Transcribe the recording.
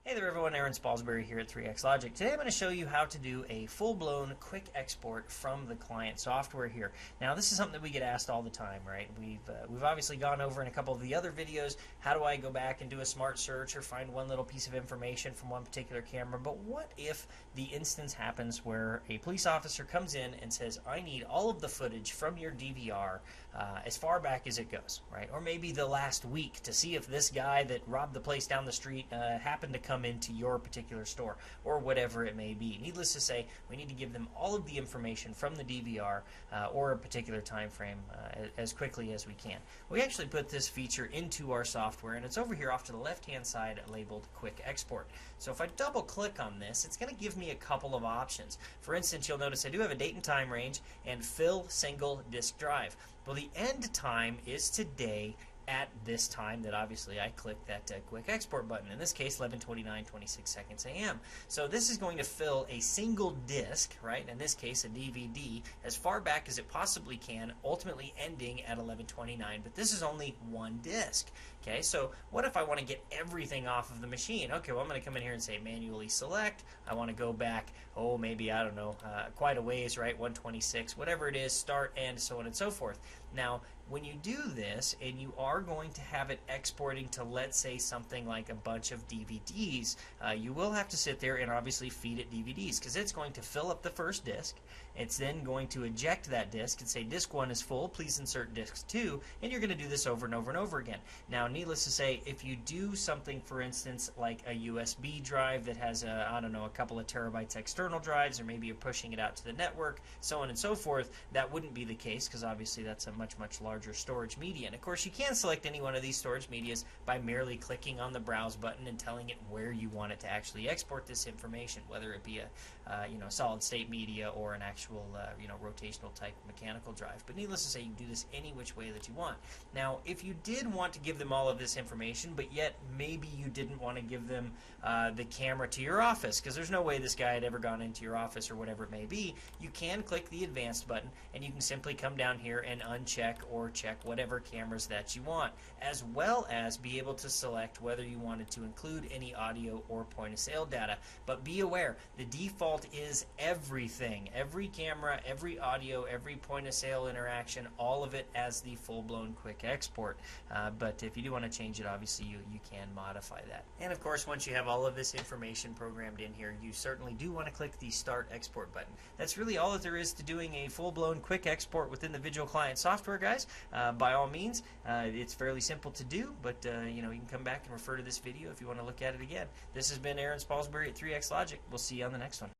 Hey there everyone, Erron Spalsbury here at 3X Logic. Today I'm going to show you how to do a full-blown quick export from the client software here. Now this is something that we get asked all the time, right? We've obviously gone over in a couple of the other videos, how do I go back and do a smart search or find one little piece of information from one particular camera, but what if the instance happens where a police officer comes in and says, I need all of the footage from your DVR as far back as it goes, right? Or maybe the last week to see if this guy that robbed the place down the street happened to come into your particular store, or whatever it may be. Needless to say, we need to give them all of the information from the DVR or a particular time frame as quickly as we can. We actually put this feature into our software, and it's over here off to the left-hand side labeled Quick Export. So if I double-click on this, it's going to give me a couple of options. For instance, you'll notice I do have a date and time range and fill single disk drive. Well, the end time is today at this time that obviously I clicked that quick export button. In this case, 11:29:26 a.m. So this is going to fill a single disc, right? In this case, a DVD, as far back as it possibly can, ultimately ending at 11:29. But this is only one disc. Okay, so what if I want to get everything off of the machine? Okay, well I'm going to come in here and say manually select. I want to go back, maybe, I don't know, quite a ways, right? 126, whatever it is, start, end, so on and so forth. Now, when you do this, and you are going to have it exporting to, let's say, something like a bunch of DVDs, you will have to sit there and obviously feed it DVDs, because it's going to fill up the first disc. It's then going to eject that disc and say, disc 1 is full, please insert disc 2, and you're going to do this over and over and over again. Now, needless to say, if you do something, for instance, like a USB drive that has, I don't know, a couple of terabytes external drives, or maybe you're pushing it out to the network, so on and so forth, that wouldn't be the case, because obviously that's a much larger storage media. And of course, you can select any one of these storage medias by merely clicking on the browse button and telling it where you want it to actually export this information, whether it be a solid state media or an actual rotational type mechanical drive. But needless to say, you can do this any which way that you want. Now, if you did want to give them all of this information, but yet maybe you didn't want to give them the camera to your office, because there's no way this guy had ever gone into your office or whatever it may be, you can click the advanced button and you can simply come down here and uncheck or check whatever cameras that you want, as well as be able to select whether you wanted to include any audio or point of sale data. But be aware, the default is everything, every camera, every audio, every point of sale interaction, all of it as the full-blown quick export. But if you do want to change it, obviously you can modify that. And of course, once you have all of this information programmed in here, you certainly do want to click the Start Export button. That's really all that there is to doing a full-blown quick export within the VIGIL client software, guys. By all means, it's fairly simple to do, but you can come back and refer to this video if you want to look at it again. This has been Erron Spalsbury at 3X Logic. We'll see you on the next one.